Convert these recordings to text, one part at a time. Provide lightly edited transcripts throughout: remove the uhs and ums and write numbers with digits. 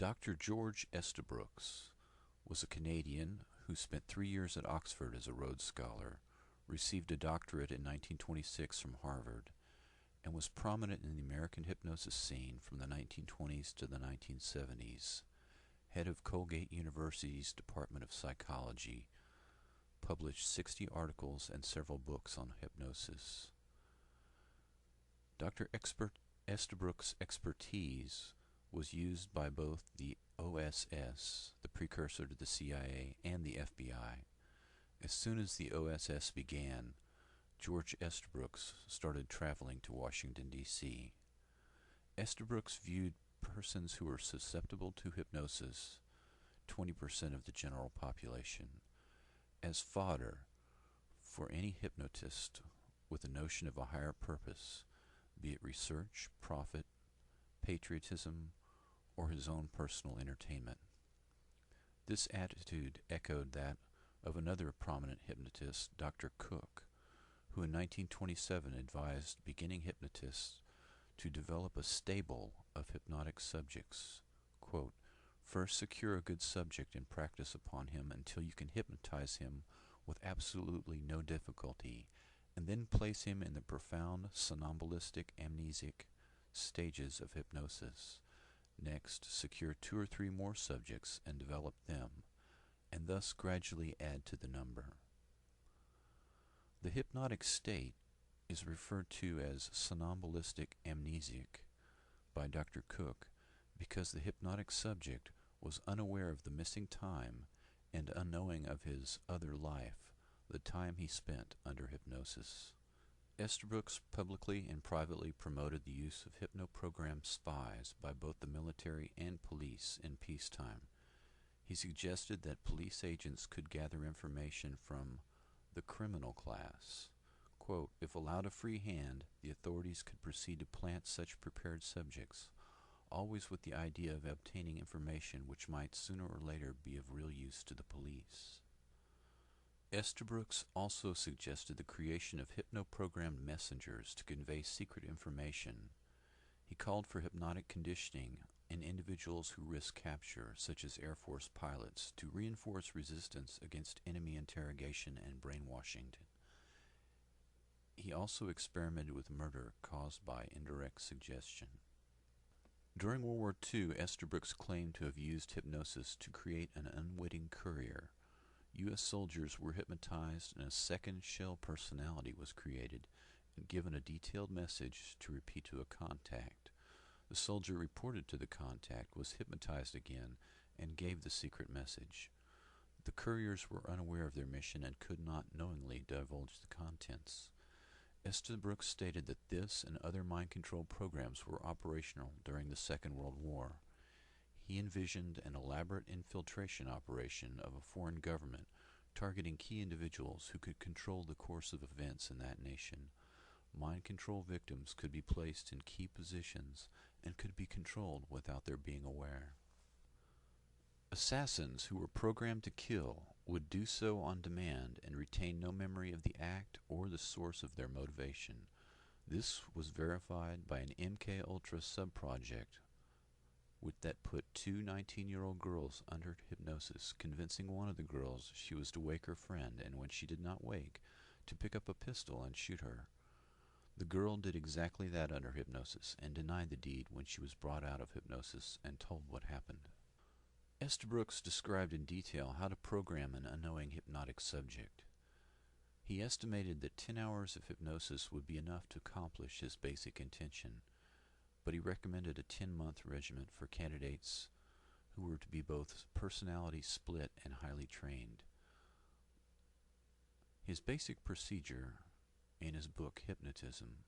Dr. George Estabrooks was a Canadian who spent 3 years at Oxford as a Rhodes Scholar, received a doctorate in 1926 from Harvard, and was prominent in the American hypnosis scene from the 1920s to the 1970s. Head of Colgate University's Department of Psychology, published 60 articles and several books on hypnosis. Dr. Estabrooks' expertise was used by both the OSS, the precursor to the CIA, and the FBI. As soon as the OSS began, George Estabrooks started traveling to Washington, D.C. Estabrooks viewed persons who were susceptible to hypnosis, 20% of the general population, as fodder for any hypnotist with a notion of a higher purpose, be it research, profit, patriotism, or his own personal entertainment. This attitude echoed that of another prominent hypnotist, Dr. Cook, who in 1927 advised beginning hypnotists to develop a stable of hypnotic subjects. Quote, "First secure a good subject and practice upon him until you can hypnotize him with absolutely no difficulty, and then place him in the profound somnambulistic amnesic stages of hypnosis. Next, secure 2 or 3 more subjects and develop them, and thus gradually add to the number." The hypnotic state is referred to as somnambulistic amnesic by Dr. Cook because the hypnotic subject was unaware of the missing time and unknowing of his other life, the time he spent under hypnosis. Estabrooks publicly and privately promoted the use of hypno-programmed spies by both the military and police in peacetime. He suggested that police agents could gather information from the criminal class. Quote, "If allowed a free hand, the authorities could proceed to plant such prepared subjects, always with the idea of obtaining information which might sooner or later be of real use to the police." Estabrooks also suggested the creation of hypno-programmed messengers to convey secret information. He called for hypnotic conditioning in individuals who risk capture, such as Air Force pilots, to reinforce resistance against enemy interrogation and brainwashing. He also experimented with murder caused by indirect suggestion. During World War II, Estabrooks claimed to have used hypnosis to create an unwitting courier. U.S. soldiers were hypnotized and a second shell personality was created and given a detailed message to repeat to a contact. The soldier reported to the contact, was hypnotized again, and gave the secret message. The couriers were unaware of their mission and could not knowingly divulge the contents. Estabrooks stated that this and other mind control programs were operational during the Second World War. He envisioned an elaborate infiltration operation of a foreign government targeting key individuals who could control the course of events in that nation. Mind control victims could be placed in key positions and could be controlled without their being aware. Assassins who were programmed to kill would do so on demand and retain no memory of the act or the source of their motivation. This was verified by an MKUltra subproject that put 2 19-year-old girls under hypnosis, convincing one of the girls she was to wake her friend, and when she did not wake, to pick up a pistol and shoot her. The girl did exactly that under hypnosis and denied the deed when she was brought out of hypnosis and told what happened. Estabrooks described in detail how to program an unknowing hypnotic subject. He estimated that 10 hours of hypnosis would be enough to accomplish his basic intention, but he recommended a 10-month regimen for candidates who were to be both personality split and highly trained. His basic procedure in his book Hypnotism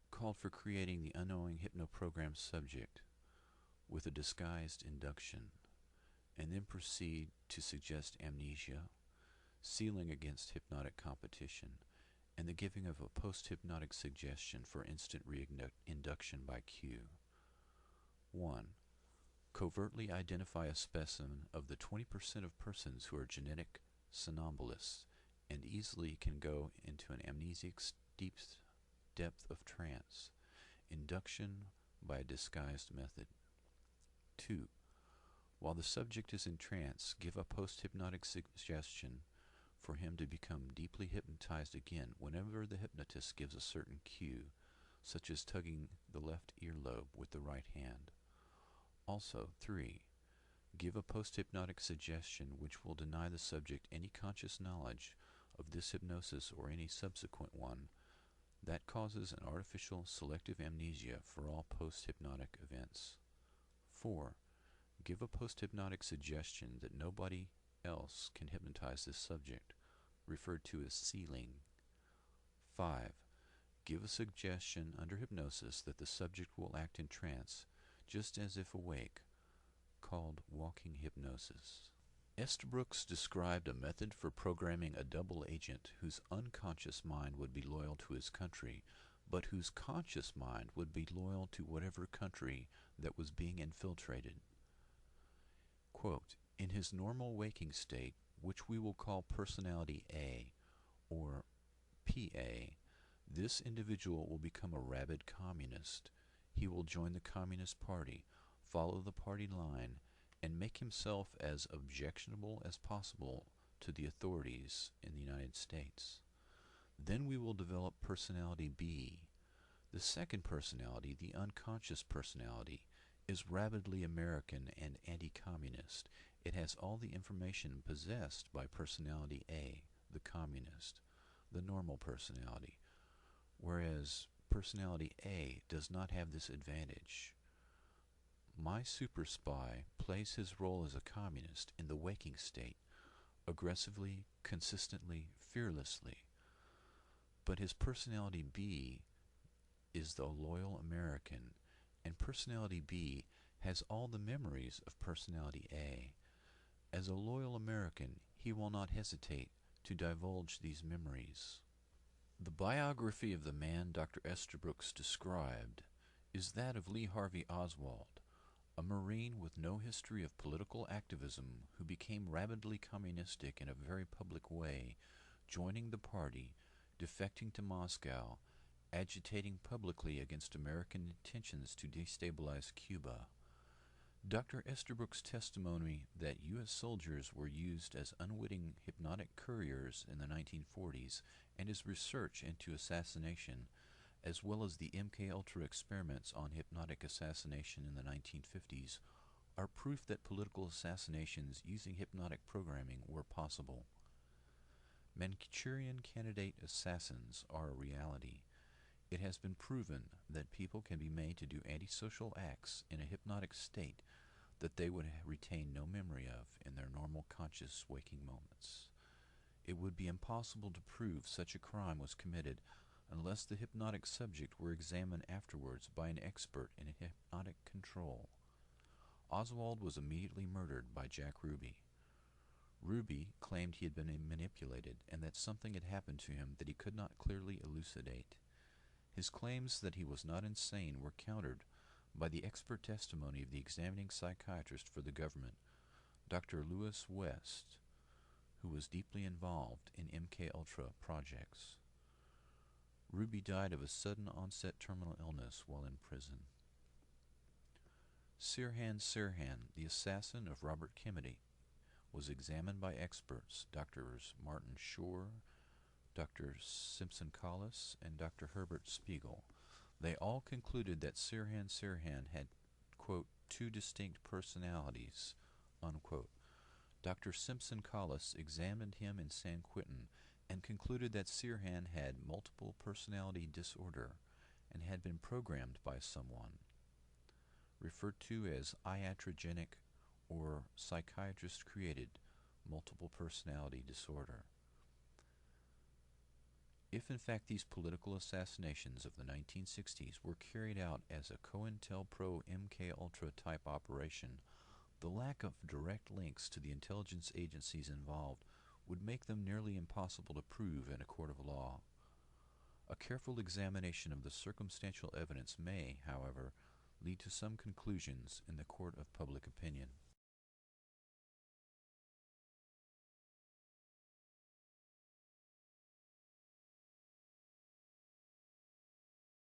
called for creating the unknowing hypnoprogrammed subject with a disguised induction, and then proceed to suggest amnesia, sealing against hypnotic competition, and the giving of a post-hypnotic suggestion for instant re-induction by cue. 1. Covertly identify a specimen of the 20% of persons who are genetic somnambulists and easily can go into an amnesic deep depth of trance. Induction by a disguised method. 2. While the subject is in trance, give a post-hypnotic suggestion for him to become deeply hypnotized again whenever the hypnotist gives a certain cue, such as tugging the left earlobe with the right hand. Also, 3. Give a post-hypnotic suggestion which will deny the subject any conscious knowledge of this hypnosis or any subsequent one that causes an artificial selective amnesia for all post-hypnotic events. 4. Give a post-hypnotic suggestion that nobody else can hypnotize this subject, referred to as sealing. 5. Give a suggestion under hypnosis that the subject will act in trance, just as if awake, called walking hypnosis. Estabrooks described a method for programming a double agent whose unconscious mind would be loyal to his country, but whose conscious mind would be loyal to whatever country that was being infiltrated. Quote, in his normal waking state, which we will call personality A, or PA, this individual will become a rabid communist. He will join the Communist Party, follow the party line, and make himself as objectionable as possible to the authorities in the United States. Then we will develop personality B. The second personality, the unconscious personality, is rabidly American and anti-communist. It has all the information possessed by personality A, the communist, the normal personality, whereas personality A does not have this advantage. My super spy plays his role as a communist in the waking state, aggressively, consistently, fearlessly. But his personality B is the loyal American, and personality B has all the memories of personality A. As a loyal American, he will not hesitate to divulge these memories. The biography of the man Dr. Estabrooks described is that of Lee Harvey Oswald, a Marine with no history of political activism who became rabidly communistic in a very public way, joining the party, defecting to Moscow, agitating publicly against American intentions to destabilize Cuba. Dr. Estabrooks' testimony that U.S. soldiers were used as unwitting hypnotic couriers in the 1940s and his research into assassination, as well as the MKUltra experiments on hypnotic assassination in the 1950s, are proof that political assassinations using hypnotic programming were possible. Manchurian candidate assassins are a reality. It has been proven that people can be made to do antisocial acts in a hypnotic state that they would retain no memory of in their normal conscious waking moments. It would be impossible to prove such a crime was committed unless the hypnotic subject were examined afterwards by an expert in hypnotic control. Oswald was immediately murdered by Jack Ruby. Ruby claimed he had been manipulated and that something had happened to him that he could not clearly elucidate. His claims that he was not insane were countered by the expert testimony of the examining psychiatrist for the government, Dr. Lewis West, who was deeply involved in MKUltra projects. Ruby died of a sudden onset terminal illness while in prison. Sirhan, the assassin of Robert Kennedy, was examined by experts, Drs. Martin Shore, Dr. Simpson Collis, and Dr. Herbert Spiegel. They all concluded that Sirhan had, quote, two distinct personalities, unquote. Dr. Simpson Collis examined him in San Quentin and concluded that Sirhan had multiple personality disorder and had been programmed by someone, referred to as iatrogenic or psychiatrist-created multiple personality disorder. If in fact these political assassinations of the 1960s were carried out as a COINTELPRO MKUltra type operation, the lack of direct links to the intelligence agencies involved would make them nearly impossible to prove in a court of law. A careful examination of the circumstantial evidence may, however, lead to some conclusions in the court of public opinion.